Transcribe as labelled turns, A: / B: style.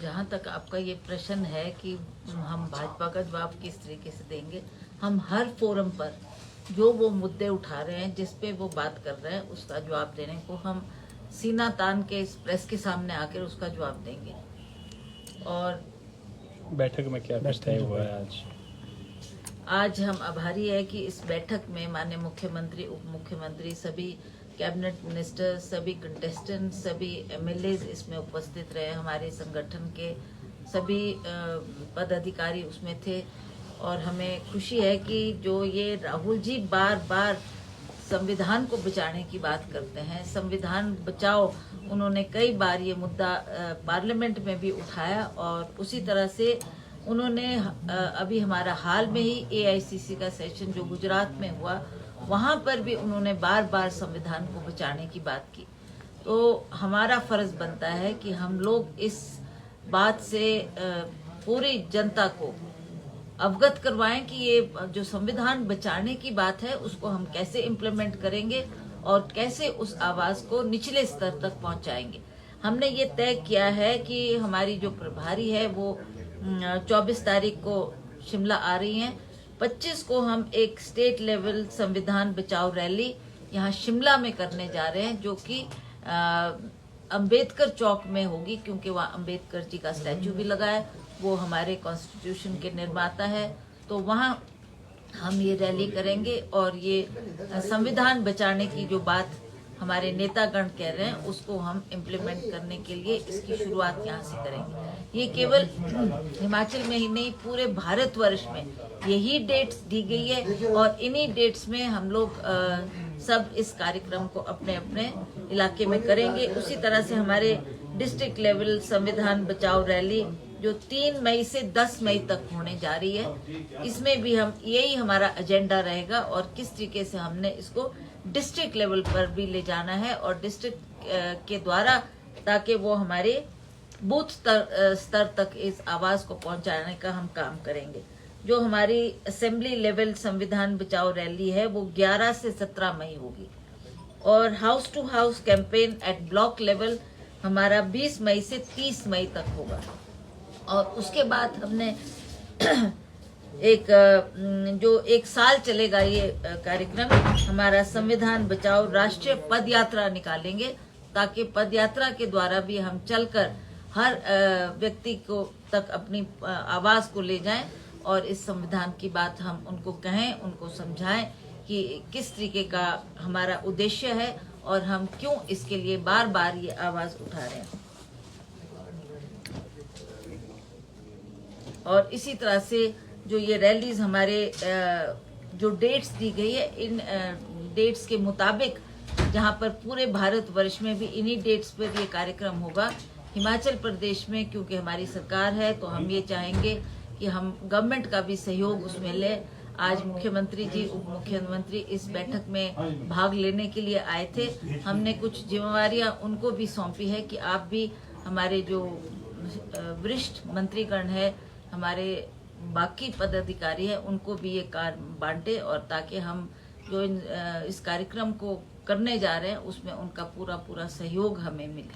A: जहाँ तक आपका ये प्रश्न है कि हम भाजपा का जवाब किस तरीके से देंगे, हम हर फोरम पर जो वो मुद्दे उठा रहे हैं, जिस पे वो बात कर रहे हैं, उसका जवाब देने को हम सीना तान के इस प्रेस के सामने आकर उसका जवाब देंगे। और
B: बैठक में क्या तय हुआ है
A: आज हम आभारी है कि इस बैठक में माननीय मुख्यमंत्री, उप मुख्यमंत्री, सभी कैबिनेट मिनिस्टर, सभी कंटेस्टेंट, सभी एमएलए इसमें उपस्थित रहे। हमारे संगठन के सभी पदाधिकारी उसमें थे और हमें खुशी है कि जो ये राहुल जी बार बार संविधान को बचाने की बात करते हैं, संविधान बचाओ, उन्होंने कई बार ये मुद्दा पार्लियामेंट में भी उठाया और उसी तरह से उन्होंने अभी हमारा हाल में ही एआईसीसी का सेशन जो गुजरात में हुआ, वहां पर भी उन्होंने बार बार संविधान को बचाने की बात की। तो हमारा फर्ज बनता है कि हम लोग इस बात से पूरी जनता को अवगत करवाएं कि ये जो संविधान बचाने की बात है उसको हम कैसे इम्प्लीमेंट करेंगे और कैसे उस आवाज को निचले स्तर तक पहुंचाएंगे। हमने ये तय किया है कि हमारी जो प्रभारी है वो 24 तारीख को शिमला आ रही हैं। 25 को हम एक स्टेट लेवल संविधान बचाओ रैली यहाँ शिमला में करने जा रहे हैं, जो कि अंबेडकर चौक में होगी, क्योंकि वहाँ अंबेडकर जी का स्टैचू भी लगा है, वो हमारे कॉन्स्टिट्यूशन के निर्माता है। तो वहाँ हम ये रैली करेंगे और ये संविधान बचाने की जो बात हमारे नेतागण कह रहे हैं उसको हम इम्प्लीमेंट करने के लिए इसकी शुरुआत यहाँ से करेंगे। ये केवल हिमाचल में ही नहीं, पूरे भारतवर्ष में यही डेट्स दी गई है और इन्हीं डेट्स में हम लोग सब इस कार्यक्रम को अपने अपने इलाके में करेंगे। उसी तरह से हमारे डिस्ट्रिक्ट लेवल संविधान बचाओ रैली जो 3 मई से 10 मई तक होने जा रही है, इसमें भी हम यही हमारा एजेंडा रहेगा और किस तरीके से हमने इसको डिस्ट्रिक्ट लेवल पर भी ले जाना है और डिस्ट्रिक्ट के द्वारा, ताकि वो हमारे बूथ स्तर तक इस आवाज को पहुंचाने का हम काम करेंगे। जो हमारी असेंबली लेवल संविधान बचाओ रैली है वो 11 से 17 मई होगी और house to house campaign at block level हमारा 20 मई से 30 मई तक होगा। और उसके बाद हमने एक साल चलेगा ये कार्यक्रम, हमारा संविधान बचाओ राष्ट्रीय पद यात्रा निकालेंगे, ताकि पद यात्रा के द्वारा भी हम चलकर हर व्यक्ति को तक अपनी आवाज को ले जाएं और इस संविधान की बात हम उनको कहें, उनको समझाएं कि किस तरीके का हमारा उद्देश्य है और हम क्यों इसके लिए बार बार ये आवाज उठा रहे हैं। और इसी तरह से जो ये रैलीज हमारे जो डेट्स दी गई है, इन डेट्स के मुताबिक जहां पर पूरे भारतवर्ष में भी इन्हीं डेट्स पर ये कार्यक्रम होगा। हिमाचल प्रदेश में क्योंकि हमारी सरकार है तो हम ये चाहेंगे कि हम गवर्नमेंट का भी सहयोग उसमें ले। आज मुख्यमंत्री जी, उप मुख्यमंत्री इस बैठक में भाग लेने के लिए आए थे। हमने कुछ जिम्मेवारियां उनको भी सौंपी है कि आप भी हमारे जो वरिष्ठ मंत्रीगण है, हमारे बाकी पदाधिकारी है, उनको भी ये कार्य बांटे और ताकि हम जो इस कार्यक्रम को करने जा रहे हैं उसमें उनका पूरा सहयोग हमें मिले।